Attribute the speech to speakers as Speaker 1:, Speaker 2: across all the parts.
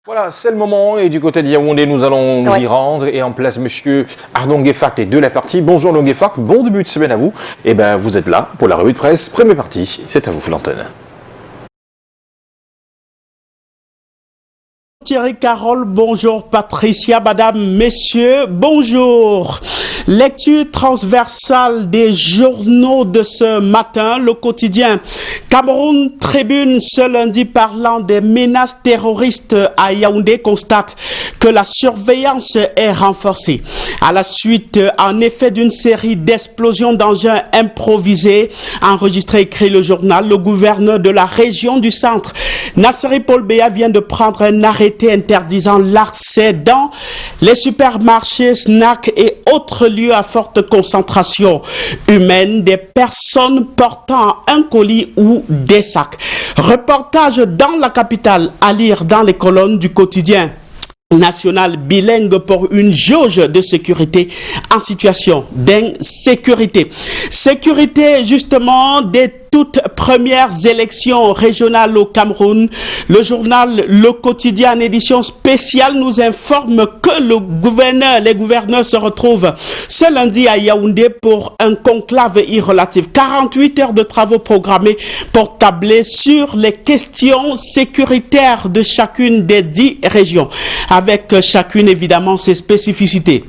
Speaker 1: Voilà, c'est le moment et du côté de Yaoundé, nous allons nous y rendre et en place monsieur Ardon Gueffart est de la partie. Bonjour Ardon Gueffart, bon début de semaine à vous. Et ben vous êtes là pour la revue de presse, première partie, c'est à vous l'antenne.
Speaker 2: Thierry Carole, bonjour Patricia, madame, messieurs, bonjour. Lecture transversale des journaux de ce matin, le quotidien Cameroun Tribune ce lundi parlant des menaces terroristes à Yaoundé constate que la surveillance est renforcée. À la suite, en effet, d'une série d'explosions d'engins improvisés enregistrées, écrit le journal, le gouverneur de la région du centre, Nasseri Paul Béa, vient de prendre un arrêté interdisant l'accès dans les supermarchés, snacks et autres lieux à forte concentration humaine des personnes portant un colis ou des sacs. Reportage dans la capitale à lire dans les colonnes du quotidien national bilingue pour une jauge de sécurité en situation d'insécurité. Sécurité justement des toutes premières élections régionales au Cameroun. Le journal Le Quotidien en édition spéciale nous informe que les gouverneurs se retrouvent ce lundi à Yaoundé pour un conclave irrelatif. 48 heures de travaux programmés pour tabler sur les questions sécuritaires de chacune des 10 régions, avec chacune évidemment ses spécificités.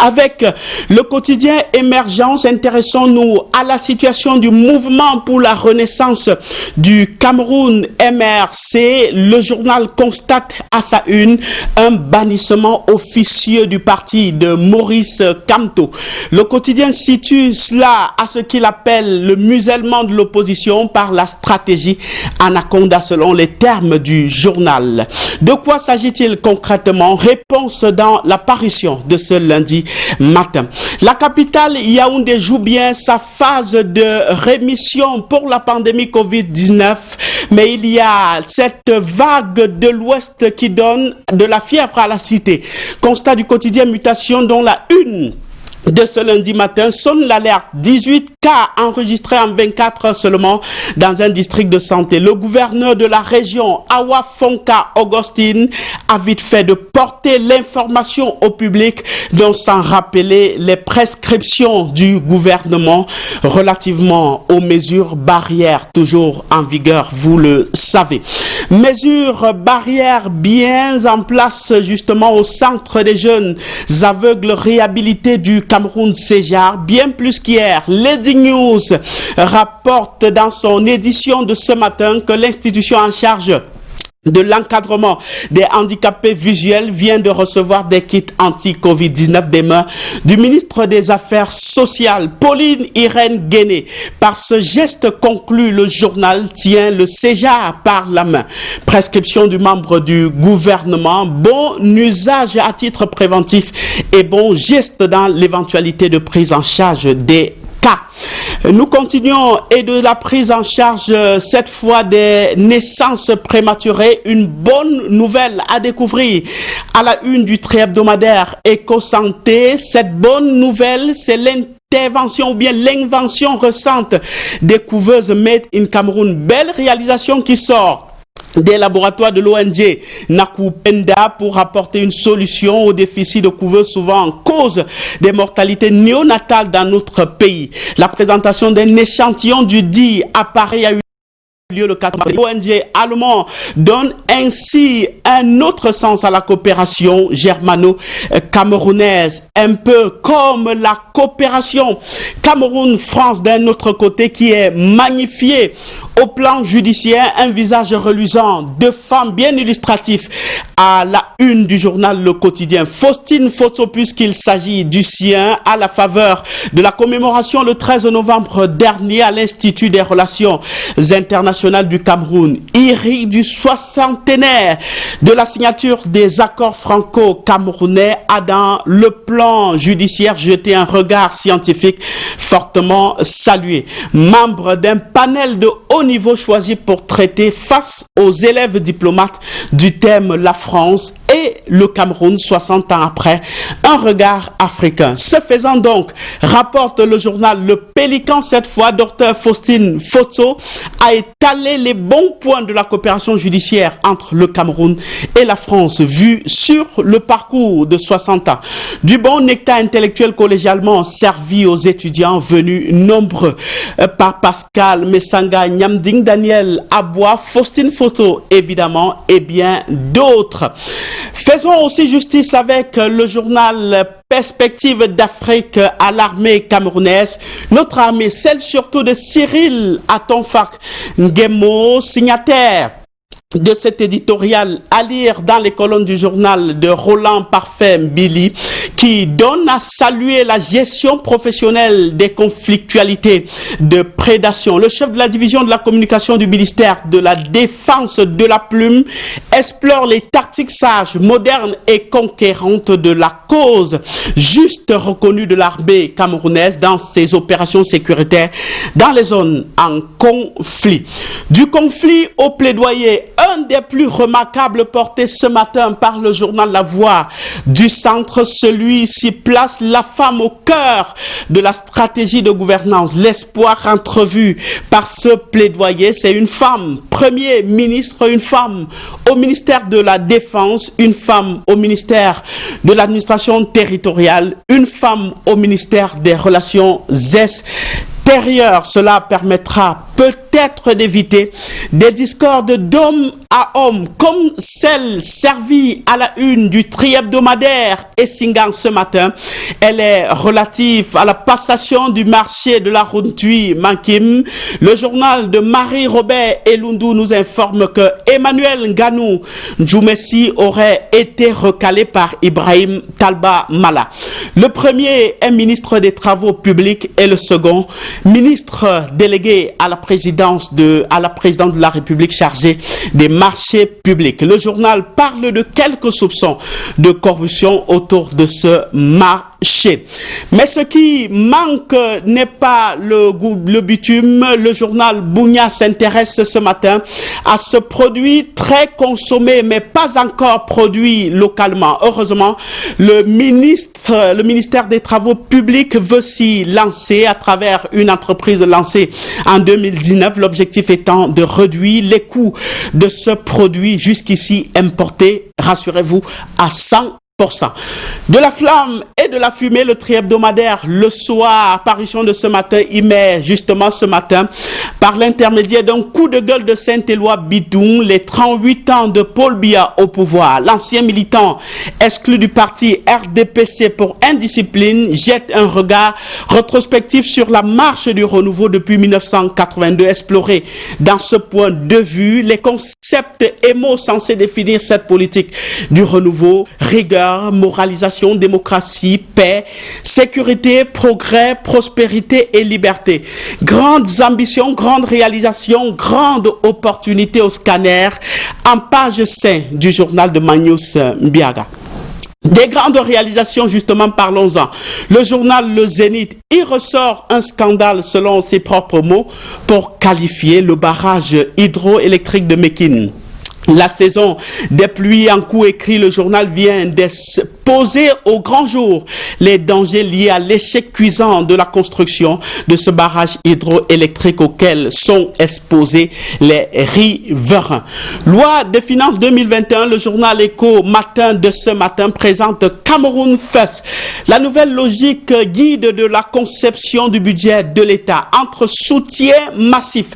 Speaker 2: Avec le quotidien Émergence, intéressons-nous à la situation du mouvement pour la renaissance du Cameroun, MRC. Le journal constate à sa une un bannissement officieux du parti de Maurice Kamto. Le quotidien situe cela à ce qu'il appelle le musellement de l'opposition par la stratégie Anaconda selon les termes du journal. De quoi s'agit-il concrètement? Réponse dans la parution de ce lundi matin. La capitale Yaoundé joue bien sa phase de rémission pour la pandémie Covid-19, mais il y a cette vague de l'Ouest qui donne de la fièvre à la cité. Constat du quotidien Mutation dont la une de ce lundi matin sonne l'alerte. 18 cas enregistrés en 24 heures seulement dans un district de santé. Le gouverneur de la région, Awa Fonka Augustine, a vite fait de porter l'information au public, dont sans rappeler les prescriptions du gouvernement relativement aux mesures barrières toujours en vigueur, vous le savez. Mesures barrières bien en place justement au centre des jeunes aveugles réhabilités du Cameroun Séjar, bien plus qu'hier. Lady News rapporte dans son édition de ce matin que l'institution en charge de l'encadrement des handicapés visuels vient de recevoir des kits anti-Covid-19 des mains du ministre des Affaires sociales, Pauline Irène Guéné. Par ce geste conclu, le journal tient le Séjar par la main. Prescription du membre du gouvernement, bon usage à titre préventif et bon geste dans l'éventualité de prise en charge des cas. Nous continuons et de la prise en charge cette fois des naissances prématurées. Une bonne nouvelle à découvrir à la une du tri-hebdomadaire Éco-Santé. Cette bonne nouvelle, c'est l'intervention ou bien l'invention récente des couveuses Made in Cameroun. Belle réalisation qui sort des laboratoires de l'ONG Nakupenda pour apporter une solution au déficit de couveuses souvent en cause des mortalités néonatales dans notre pays. La présentation d'un échantillon du dit appareil a eu lieu le 4 mars. L'ONG allemand donne ainsi un autre sens à la coopération germano-camerounaise, un peu comme la coopération Cameroun-France d'un autre côté qui est magnifiée au plan judiciaire, un visage reluisant, deux femmes bien illustratifs à la une du journal Le Quotidien. Faustine Fosso, puisqu'il s'agit du sien, à la faveur de la commémoration le 13 novembre dernier à l'Institut des Relations internationales du Cameroun, IRI du 60e de la signature des accords franco-camerounais, a dans le plan judiciaire jeté un regard scientifique fortement salué. Membre d'un panel de haut niveau choisi pour traiter face aux élèves diplomates du thème La France et le Cameroun 60 ans après, un regard africain. Ce faisant donc, rapporte le journal Le Pélican, cette fois, Dr Faustine Fotso a étalé les bons points de la coopération judiciaire entre le Cameroun et la France, vu sur le parcours de 60 ans. Du bon nectar intellectuel collégialement servi aux étudiants venus nombreux par Pascal Messanga, Nyamding, Daniel Aboua, Faustine Fotso, évidemment, et bien d'autres. Faisons aussi justice avec le journal Perspective d'Afrique à l'armée camerounaise. Notre armée, celle surtout de Cyril Atonfak Nguemo, signataire de cet éditorial à lire dans les colonnes du journal de Roland Parfait Billy, qui donne à saluer la gestion professionnelle des conflictualités de prédation. Le chef de la division de la communication du ministère de la Défense de la Plume explore les tactiques sages, modernes et conquérantes de la cause juste reconnue de l'armée camerounaise dans ses opérations sécuritaires dans les zones en conflit. Du conflit au plaidoyer, un des plus remarquables portés ce matin par le journal La Voix du Centre, celui-ci place la femme au cœur de la stratégie de gouvernance. L'espoir entrevu par ce plaidoyer, c'est une femme Premier ministre, une femme au ministère de la Défense, une femme au ministère de l'administration territoriale, une femme au ministère des Relations extérieures. Cela permettra peut-être d'éviter des discordes d'homme à homme, comme celle servie à la une du tri-hebdomadaire Essingang ce matin. Elle est relative à la passation du marché de la Runtui Mankim. Le journal de Marie-Robert Elundu nous informe que Emmanuel Nganou Djoumessi aurait été recalé par Ibrahim Talba Mala. Le premier est ministre des Travaux publics et le second, ministre délégué à la présidence de la République chargée des marchés publics. Le journal parle de quelques soupçons de corruption autour de ce marché. Mais ce qui manque n'est pas le bitume. Le journal Bounia s'intéresse ce matin à ce produit très consommé mais pas encore produit localement. Heureusement, le ministère des Travaux publics veut s'y lancer à travers une entreprise lancée en 2019. L'objectif étant de réduire les coûts de ce produit jusqu'ici importé, rassurez-vous, à 100%. De la flamme et de la fumée, le tri-hebdomadaire Le Soir, apparition de ce matin, il met justement ce matin, par l'intermédiaire d'un coup de gueule de Saint-Éloi Bidou, les 38 ans de Paul Biya au pouvoir. L'ancien militant exclu du parti RDPC pour indiscipline jette un regard rétrospectif sur la marche du renouveau depuis 1982. Explorer dans ce point de vue les concepts et mots censés définir cette politique du renouveau: rigueur, moralisation, démocratie, paix, sécurité, progrès, prospérité et liberté. Grandes ambitions, grandes réalisations, grandes opportunités au scanner, en page 5 du journal de Magnus Mbiaga. Des grandes réalisations, justement, parlons-en. Le journal Le Zénith, il ressort un scandale selon ses propres mots pour qualifier le barrage hydroélectrique de Mekine. La saison des pluies en cours, écrit le journal, vient d'exposer au grand jour les dangers liés à l'échec cuisant de la construction de ce barrage hydroélectrique auquel sont exposés les riverains. Loi de finances 2021, le journal Écho Matin de ce matin présente Cameroun First, la nouvelle logique guide de la conception du budget de l'État entre soutien massif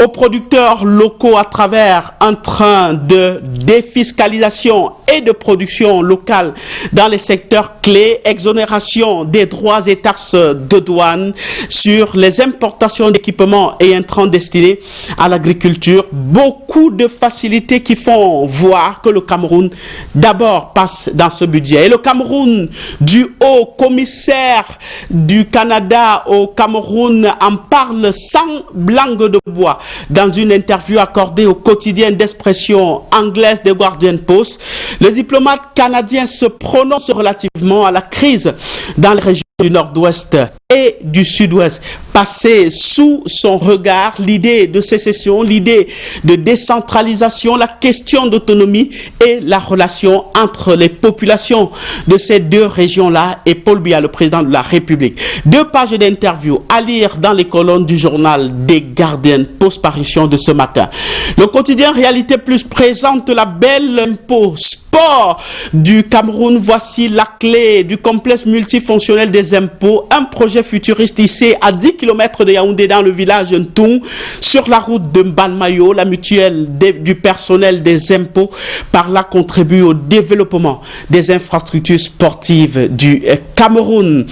Speaker 2: aux producteurs locaux à travers un train de défiscalisation et de production locale dans les secteurs clés, exonération des droits et taxes de douane sur les importations d'équipements et intrants destinés à l'agriculture. Beaucoup de facilités qui font voir que le Cameroun d'abord passe dans ce budget. Et le Cameroun, du haut commissaire du Canada au Cameroun, en parle sans langue de bois dans une interview accordée au quotidien d'expression anglaise de Guardian Post. Le diplomate canadien se prononce relativement à la crise dans les régions du nord-ouest et du Sud-Ouest. Passer sous son regard l'idée de sécession, l'idée de décentralisation, la question d'autonomie et la relation entre les populations de ces deux régions-là et Paul Biya, le président de la République. 2 pages d'interview à lire dans les colonnes du journal des Gardiens, post-parution de ce matin. Le quotidien Réalité Plus présente la belle impôt sport du Cameroun. Voici la clé du complexe multifonctionnel des impôts, un projet futuriste ici à 10 km de Yaoundé dans le village Ntoung, sur la route de Mbalmayo. La mutuelle du personnel des impôts par là contribue au développement des infrastructures sportives du Cameroun.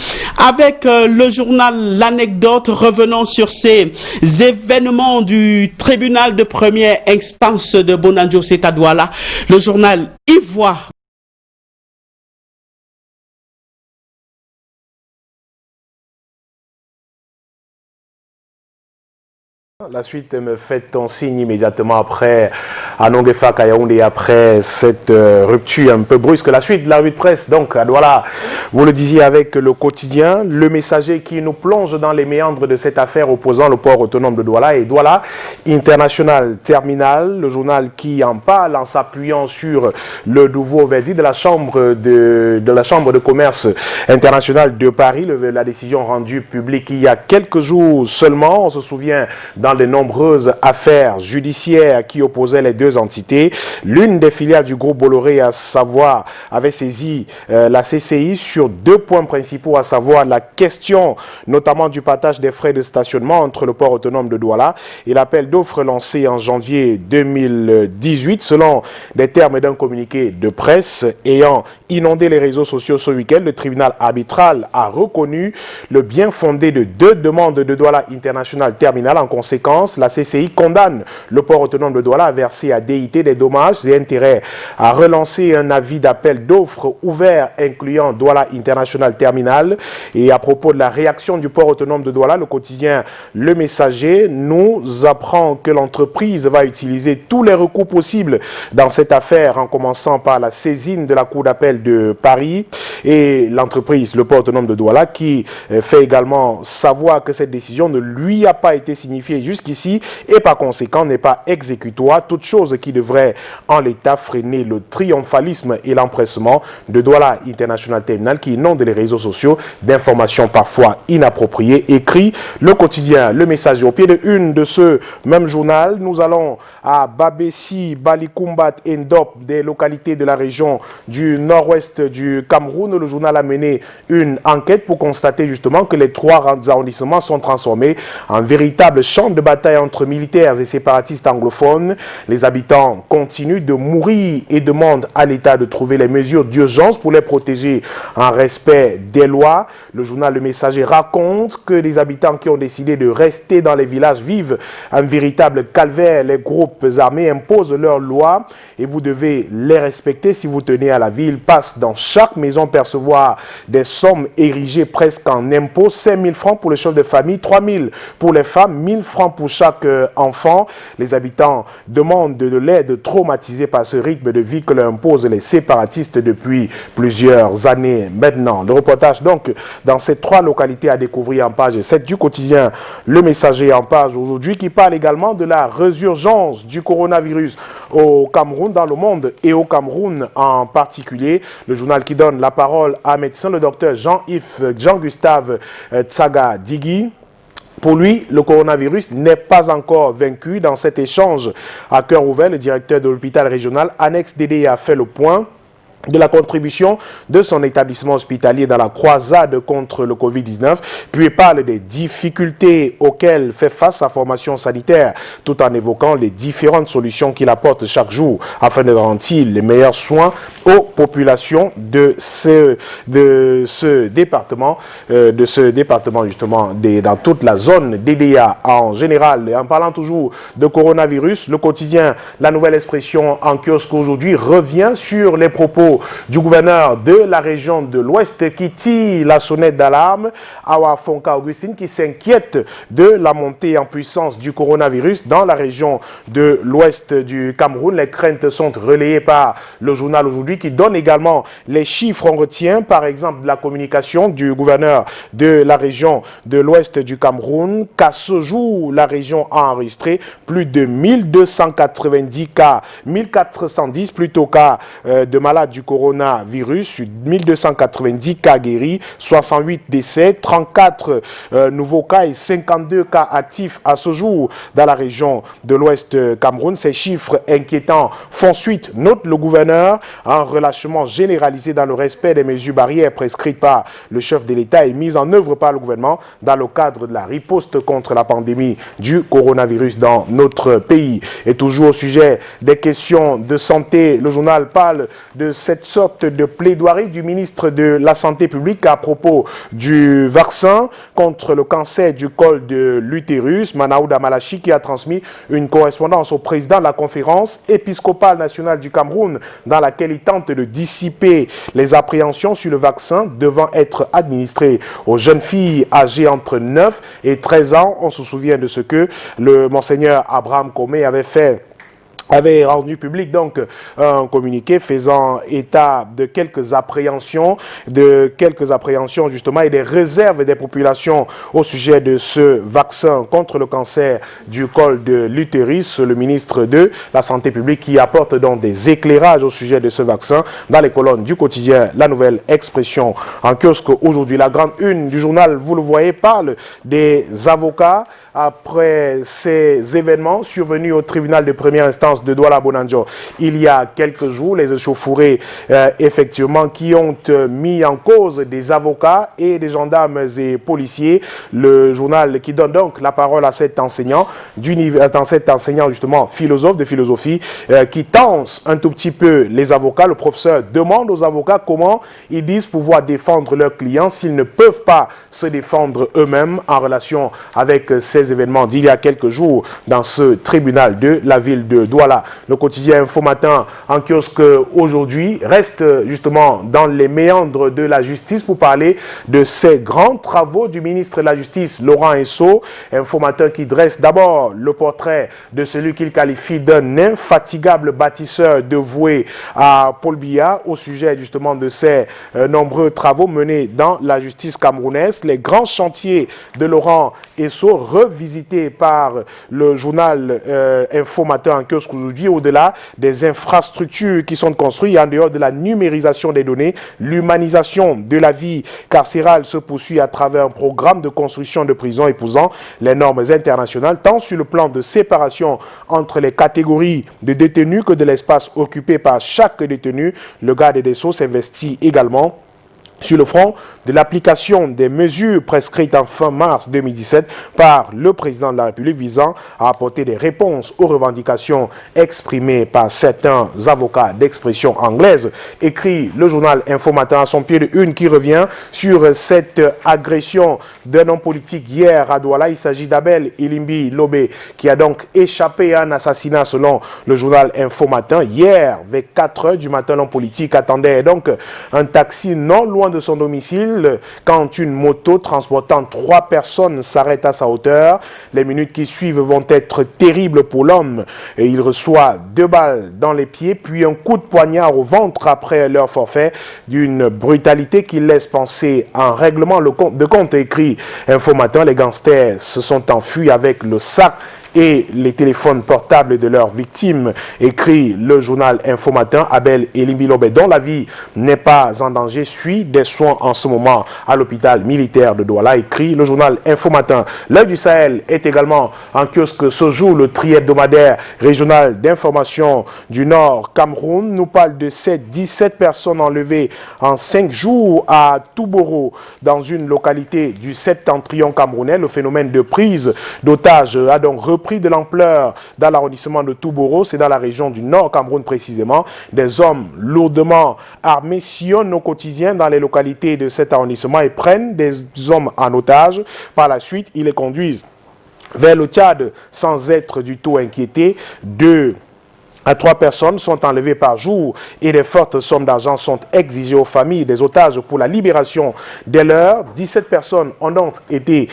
Speaker 2: Avec le journal L'Anecdote, revenons sur ces événements du tribunal de première instance de Bonanjo, c'est à Douala. Le journal Ivoire.
Speaker 3: La suite me fait ton signe immédiatement après Anongefa Kayaoundé, après cette rupture un peu brusque. La suite de la revue de presse, donc, voilà, vous le disiez avec le quotidien, le messager qui nous plonge dans les méandres de cette affaire opposant le port autonome de Douala et Douala International Terminal, le journal qui en parle en s'appuyant sur le nouveau verdict de la Chambre de commerce internationale de Paris, la décision rendue publique il y a quelques jours seulement. On se souvient dans de nombreuses affaires judiciaires qui opposaient les deux entités. L'une des filiales du groupe Bolloré, à savoir, avait saisi la CCI sur 2 points principaux, à savoir la question notamment du partage des frais de stationnement entre le port autonome de Douala et l'appel d'offres lancé en janvier 2018. Selon les termes d'un communiqué de presse ayant inondé les réseaux sociaux ce week-end, le tribunal arbitral a reconnu le bien fondé de 2 demandes de Douala International Terminal. En conséquence, la CCI condamne le port autonome de Douala à verser à DIT des dommages et intérêts, à relancer un avis d'appel d'offres ouvert incluant Douala International Terminal. Et à propos de la réaction du port autonome de Douala, le quotidien Le Messager nous apprend que l'entreprise va utiliser tous les recours possibles dans cette affaire, en commençant par la saisine de la Cour d'appel de Paris, et l'entreprise, le port autonome de Douala, qui fait également savoir que cette décision ne lui a pas été signifiée jusqu'ici et par conséquent n'est pas exécutoire, toute chose qui devrait en l'état freiner le triomphalisme et l'empressement de Douala International Terminal qui inonde les réseaux sociaux d'informations parfois inappropriées, écrit le quotidien Le Messager. Au pied de une de ce même journal, nous allons à Babessi, Balikumbat et Ndop, des localités de la région du nord-ouest du Cameroun. Le journal a mené une enquête pour constater justement que les 3 arrondissements sont transformés en véritable champ de bataille entre militaires et séparatistes anglophones. Les habitants continuent de mourir et demandent à l'État de trouver les mesures d'urgence pour les protéger en respect des lois. Le journal Le Messager raconte que les habitants qui ont décidé de rester dans les villages vivent un véritable calvaire. Les groupes armés imposent leurs lois et vous devez les respecter si vous tenez à la ville. Passent dans chaque maison percevoir des sommes érigées presque en impôts. 5 000 francs pour le chef de famille, 3 000 pour les femmes, 1 000 francs pour chaque enfant. Les habitants demandent de l'aide, traumatisés par ce rythme de vie que leur imposent les séparatistes depuis plusieurs années maintenant. Le reportage donc dans ces 3 localités à découvrir en page 7 du quotidien Le Messager en page aujourd'hui, qui parle également de la résurgence du coronavirus au Cameroun, dans le monde et au Cameroun en particulier. Le journal qui donne la parole à médecin, le docteur Jean-Gustave Tsaga Digui. Pour lui, le coronavirus n'est pas encore vaincu. Dans cet échange à cœur ouvert, le directeur de l'hôpital régional Annexe DD a fait le point de la contribution de son établissement hospitalier dans la croisade contre le Covid-19, puis parle des difficultés auxquelles fait face sa formation sanitaire, tout en évoquant les différentes solutions qu'il apporte chaque jour afin de garantir les meilleurs soins aux populations de ce département justement, dans toute la zone DDA en général. Et en parlant toujours de coronavirus, le quotidien La Nouvelle Expression en kiosque aujourd'hui revient sur les propos niveau du gouverneur de la région de l'Ouest qui tire la sonnette d'alarme. Awa Fonka Augustine qui s'inquiète de la montée en puissance du coronavirus dans la région de l'Ouest du Cameroun. Les craintes sont relayées par le journal Aujourd'hui qui donne également les chiffres. On retient par exemple de la communication du gouverneur de la région de l'Ouest du Cameroun qu'à ce jour, la région a enregistré plus de 1290 cas, 1410 plutôt cas de malades du coronavirus, 1290 cas guéris, 68 décès, 34 nouveaux cas et 52 cas actifs à ce jour dans la région de l'Ouest Cameroun. Ces chiffres inquiétants font suite, note le gouverneur, à un relâchement généralisé dans le respect des mesures barrières prescrites par le chef de l'État et mises en œuvre par le gouvernement dans le cadre de la riposte contre la pandémie du coronavirus dans notre pays. Et toujours au sujet des questions de santé, le journal parle de cette sorte de plaidoirie du ministre de la Santé publique à propos du vaccin contre le cancer du col de l'utérus, Manaouda Malachi, qui a transmis une correspondance au président de la conférence épiscopale nationale du Cameroun dans laquelle il tente de dissiper les appréhensions sur le vaccin devant être administré aux jeunes filles âgées entre 9 et 13 ans. On se souvient de ce que le monseigneur Abraham Comé avait rendu public donc un communiqué faisant état de quelques appréhensions justement et des réserves des populations au sujet de ce vaccin contre le cancer du col de l'utérus. Le ministre de la Santé publique qui apporte donc des éclairages au sujet de ce vaccin dans les colonnes du quotidien La Nouvelle Expression en kiosque aujourd'hui. La grande une du journal, vous le voyez, parle des avocats après ces événements survenus au tribunal de première instance de Douala-Bonanjo il y a quelques jours, les échauffourées effectivement qui ont mis en cause des avocats et des gendarmes et policiers. Le journal qui donne donc la parole à cet enseignant justement philosophe de philosophie qui tense un tout petit peu les avocats. Le professeur demande aux avocats comment ils disent pouvoir défendre leurs clients s'ils ne peuvent pas se défendre eux-mêmes en relation avec ces événements d'il y a quelques jours dans ce tribunal de la ville de Douala. Le quotidien Info Matin en kiosque aujourd'hui reste justement dans les méandres de la justice pour parler de ces grands travaux du ministre de la Justice, Laurent Esso. Info Matin qui dresse d'abord le portrait de celui qu'il qualifie d'un infatigable bâtisseur dévoué à Paul Biya au sujet justement de ces nombreux travaux menés dans la justice camerounaise. Les grands chantiers de Laurent Esso revisités par le journal Info Matin en kiosque aujourd'hui, au-delà des infrastructures qui sont construites en dehors de la numérisation des données, l'humanisation de la vie carcérale se poursuit à travers un programme de construction de prisons épousant les normes internationales, tant sur le plan de séparation entre les catégories de détenus que de l'espace occupé par chaque détenu. Le garde des Sceaux s'investit également sur le front de l'application des mesures prescrites en fin mars 2017 par le président de la République visant à apporter des réponses aux revendications exprimées par certains avocats d'expression anglaise, écrit le journal Info Matin à son pied de une qui revient sur cette agression d'un homme politique hier à Douala. Il s'agit d'Abel Elimbi Lobé qui a donc échappé à un assassinat selon le journal Info Matin. Hier, vers 4 h du matin, l'homme politique attendait donc un taxi non loin de son domicile quand une moto transportant 3 personnes s'arrête à sa hauteur. Les minutes qui suivent vont être terribles pour l'homme et il reçoit 2 balles dans les pieds puis un coup de poignard au ventre après leur forfait, d'une brutalité qui laisse penser à un règlement de compte, écrit Info Matin. Les gangsters se sont enfuis avec le sac et les téléphones portables de leurs victimes, écrit le journal Info Matin. Abel Elimbi Lobé, dont la vie n'est pas en danger, suit des soins en ce moment à l'hôpital militaire de Douala, écrit le journal Info Matin. L'Œil du Sahel est également en kiosque ce jour. Le tri-hebdomadaire régional d'information du Nord Cameroun nous parle de ces 17 personnes enlevées en 5 jours à Touboro, dans une localité du septentrion camerounais. Le phénomène de prise d'otages a donc repris de l'ampleur dans l'arrondissement de Touboro, c'est dans la région du Nord Cameroun précisément. Des hommes lourdement armés sillonnent au quotidien dans les localités de cet arrondissement et prennent des hommes en otage. Par la suite, ils les conduisent vers le Tchad sans être du tout inquiétés. 2 3 personnes sont enlevées par jour et de fortes sommes d'argent sont exigées aux familles des otages pour la libération des leurs. 17 personnes ont donc été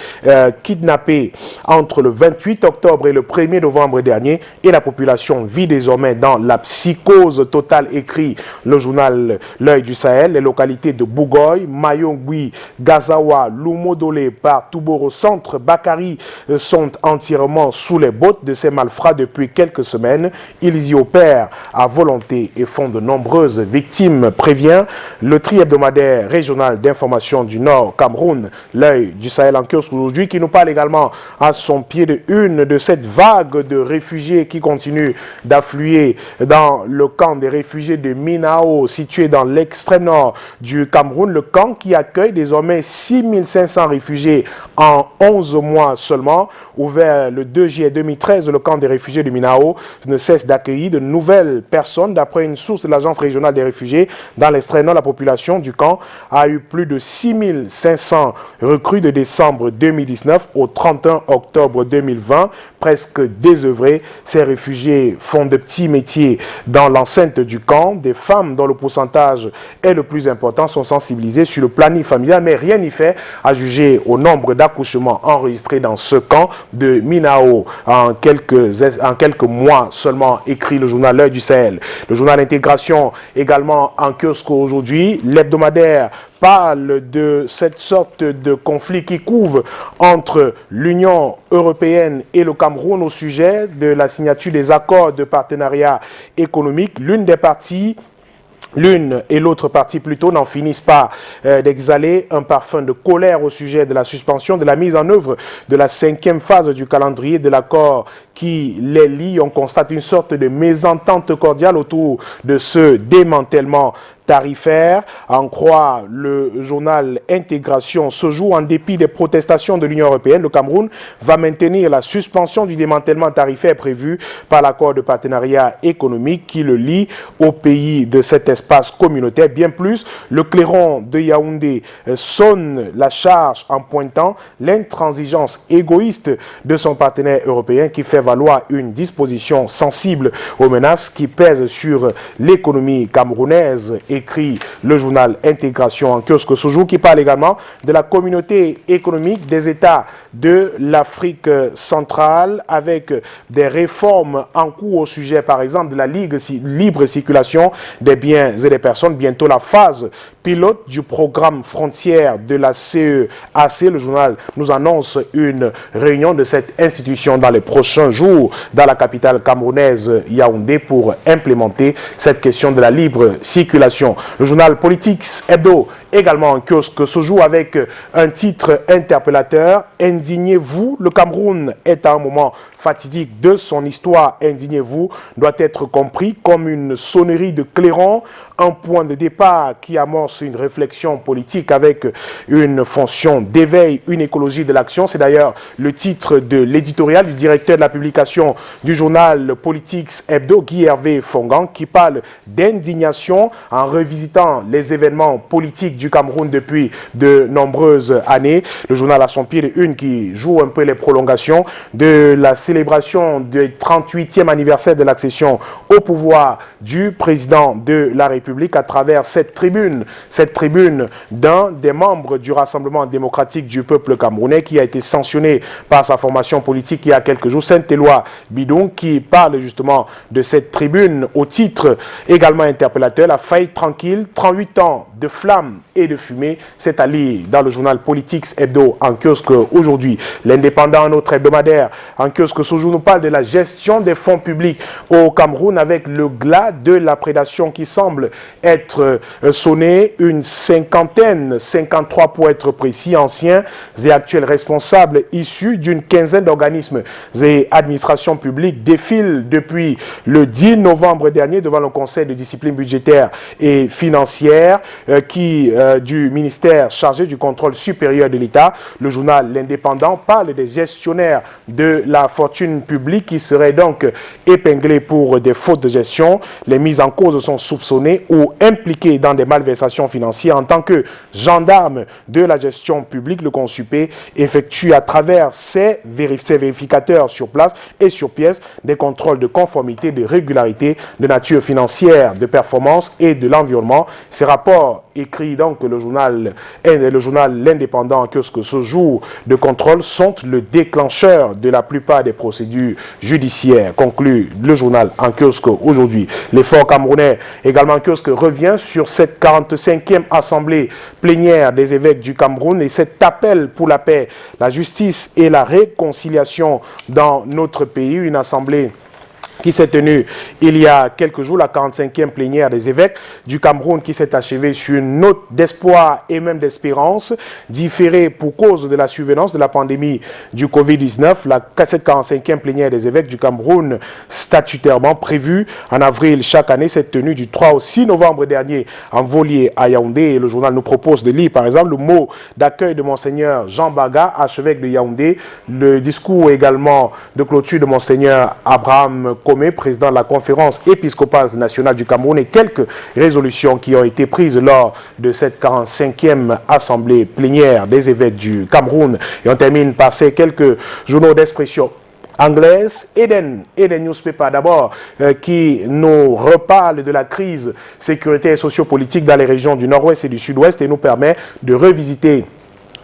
Speaker 3: kidnappées entre le 28 octobre et le 1er novembre dernier et la population vit désormais dans la psychose totale, écrit le journal L'Œil du Sahel. Les localités de Bougoy, Mayongui, Gazawa, Lumodole, par Touboro Centre, Bakari sont entièrement sous les bottes de ces malfrats depuis quelques semaines. Ils y opèrent à volonté et font de nombreuses victimes, prévient le tri-hebdomadaire régional d'information du Nord Cameroun, L'Œil du Sahel en kiosque aujourd'hui, qui nous parle également à son pied de une de cette vague de réfugiés qui continue d'affluer dans le camp des réfugiés de Minao, situé dans l'extrême nord du Cameroun, le camp qui accueille désormais 6500 réfugiés en 11 mois seulement. Ouvert le 2 juillet 2013, le camp des réfugiés de Minao ne cesse d'accueillir de nouvelles personnes. D'après une source de l'Agence régionale des réfugiés, dans l'extrême nord, la population du camp a eu plus de 6500 recrues de décembre 2019 au 31 octobre 2020. Presque désœuvrés, ces réfugiés font de petits métiers dans l'enceinte du camp. Des femmes dont le pourcentage est le plus important sont sensibilisées sur le planning familial, mais rien n'y fait à juger au nombre d'accouchements enregistrés dans ce camp de Minao en quelques mois seulement, écrit le journal L'Œil du Sahel. Le journal Intégration également en kiosque aujourd'hui. L'hebdomadaire parle de cette sorte de conflit qui couve entre l'Union européenne et le Cameroun au sujet de la signature des accords de partenariat économique. L'une et l'autre partie plutôt n'en finissent pas d'exhaler un parfum de colère au sujet de la suspension de la mise en œuvre de la 5e phase du calendrier de l'accord qui les lie. On constate une sorte de mésentente cordiale autour de ce démantèlement tarifaire. À en croire le journal Intégration, ce jour, en dépit des protestations de l'Union européenne, le Cameroun va maintenir la suspension du démantèlement tarifaire prévu par l'accord de partenariat économique qui le lie aux pays de cet espace communautaire. Bien plus, le clairon de Yaoundé sonne la charge en pointant l'intransigeance égoïste de son partenaire européen qui fait valoir une disposition sensible aux menaces qui pèsent sur l'économie camerounaise, écrit le journal Intégration en kiosque ce jour, qui parle également de la communauté économique des États de l'Afrique centrale avec des réformes en cours au sujet par exemple de la libre circulation des biens et des personnes. Bientôt la phase pilote du programme frontière de la CEAC. Le journal nous annonce une réunion de cette institution dans les prochains jours dans la capitale camerounaise Yaoundé pour implémenter cette question de la libre circulation. Le journal Politics Hebdo également en kiosque ce jour avec un titre interpellateur: Indignez-vous, le Cameroun est à un moment fatidique de son histoire. Indignez-vous doit être compris comme une sonnerie de clairon, un point de départ qui amorce une réflexion politique avec une fonction d'éveil, une écologie de l'action. C'est d'ailleurs le titre de l'éditorial du directeur de la publication du journal Politics Hebdo, Guy Hervé Fongan, qui parle d'indignation en revisitant les événements politiques du Cameroun depuis de nombreuses années. Le journal a son pied de une qui joue un peu les prolongations de la célébration du 38e anniversaire de l'accession au pouvoir du président de la République à travers cette tribune d'un des membres du Rassemblement démocratique du peuple camerounais qui a été sanctionné par sa formation politique il y a quelques jours, Saint-Éloi Bidon, qui parle justement de cette tribune au titre également interpellateur: la faillite tranquille, 38 ans de flammes et de fumée. C'est à lire dans le journal Politics Hebdo en kiosque aujourd'hui. L'Indépendant, notre hebdomadaire en kiosque ce jour, nous parle de la gestion des fonds publics au Cameroun avec le glas de la prédation qui semble être sonné. Une cinquantaine, 53 pour être précis, anciens et actuels responsables issus d'une quinzaine d'organismes et administrations publiques défilent depuis le 10 novembre dernier devant le Conseil de discipline budgétaire et financière qui du ministère chargé du contrôle supérieur de l'État. Le journal L'Indépendant parle des gestionnaires de la fortune publique qui seraient donc épinglés pour des fautes de gestion. Les mises en cause sont soupçonnées ou impliquées dans des malversations financières. En tant que gendarme de la gestion publique, le Consupé effectue à travers ses vérificateurs sur place et sur pièce des contrôles de conformité, de régularité, de nature financière, de performance et de l'environnement. Ces rapports écrits donc le journal L'Indépendant en kiosque ce jour de contrôle sont le déclencheur de la plupart des procédures judiciaires, conclut le journal en kiosque aujourd'hui. L'effort camerounais également en kiosque revient sur cette 45e assemblée plénière des évêques du Cameroun et cet appel pour la paix, la justice et la réconciliation dans notre pays. Une assemblée qui s'est tenue il y a quelques jours, la 45e plénière des évêques du Cameroun, qui s'est achevée sur une note d'espoir et même d'espérance, différée pour cause de la survenance de la pandémie du Covid-19. Cette 45e plénière des évêques du Cameroun, statutairement prévue en avril chaque année, s'est tenue du 3 au 6 novembre dernier en Volier à Yaoundé. Et le journal nous propose de lire par exemple le mot d'accueil de Monseigneur Jean Baga, archevêque de Yaoundé, le discours également de clôture de Monseigneur Abraham Komé, président de la conférence épiscopale nationale du Cameroun, et quelques résolutions qui ont été prises lors de cette 45e assemblée plénière des évêques du Cameroun. Et on termine par ces quelques journaux d'expression anglaise. Eden Newspaper d'abord, qui nous reparle de la crise sécuritaire et sociopolitique dans les régions du nord-ouest et du sud-ouest et nous permet de revisiter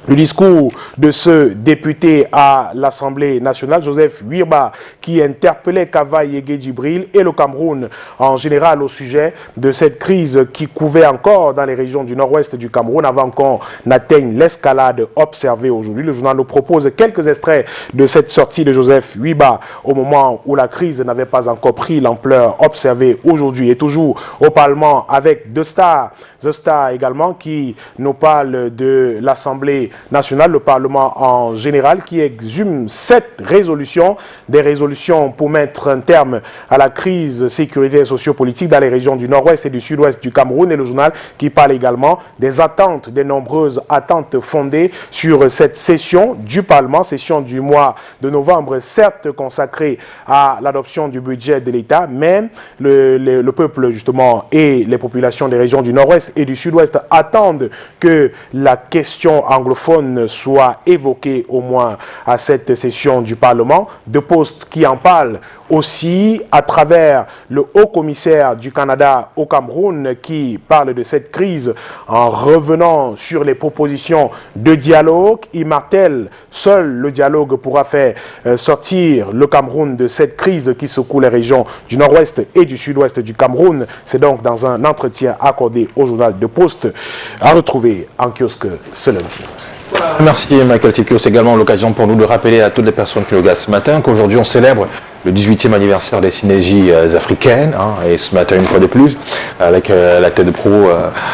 Speaker 3: le discours de ce député à l'Assemblée nationale, Joseph Wirba, qui interpellait Kava Yege Djibril et le Cameroun en général au sujet de cette crise qui couvait encore dans les régions du nord-ouest du Cameroun avant qu'on n'atteigne l'escalade observée aujourd'hui. Le journal nous propose quelques extraits de cette sortie de Joseph Wirba au moment où la crise n'avait pas encore pris l'ampleur observée aujourd'hui. Et toujours au Parlement avec The Star également, qui nous parle de l'Assemblée nationale, le Parlement en général, qui exhume 7 résolutions, des résolutions pour mettre un terme à la crise sécuritaire et sociopolitique dans les régions du nord-ouest et du sud-ouest du Cameroun, et le journal qui parle également des attentes, des nombreuses attentes fondées sur cette session du Parlement, session du mois de novembre, certes consacrée à l'adoption du budget de l'État, mais le peuple justement et les populations des régions du nord-ouest et du sud-ouest attendent que la question anglophone soit évoquée au moins à cette session du Parlement. De Post qui en parle aussi à travers le haut-commissaire du Canada au Cameroun qui parle de cette crise en revenant sur les propositions de dialogue. Il martèle, seul le dialogue pourra faire sortir le Cameroun de cette crise qui secoue les régions du nord-ouest et du sud-ouest du Cameroun. C'est donc dans un entretien accordé au journal de Post à retrouver en kiosque ce lundi.
Speaker 1: Merci Michael Tikios. C'est également l'occasion pour nous de rappeler à toutes les personnes qui nous regardent ce matin qu'aujourd'hui on célèbre le 18e anniversaire des synergies africaines, et ce matin une fois de plus, avec la tête de proue,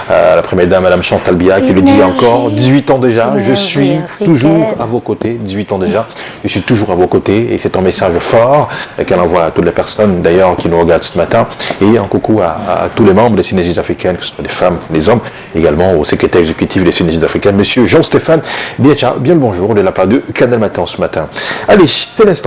Speaker 1: la première dame, Madame Chantal Biya, qui le dit encore, 18 ans déjà, je suis toujours à vos côtés, 18 ans déjà, je suis toujours à vos côtés, et c'est un message fort qu'elle envoie à toutes les personnes d'ailleurs qui nous regardent ce matin, et un coucou à tous les membres des synergies africaines, que ce soit des femmes, des hommes, également au secrétaire exécutif des synergies africaines, Monsieur Jean-Stéphane Biacha. Bien le bonjour, de la part de Canal Matin ce matin. Allez, c'est l'instant.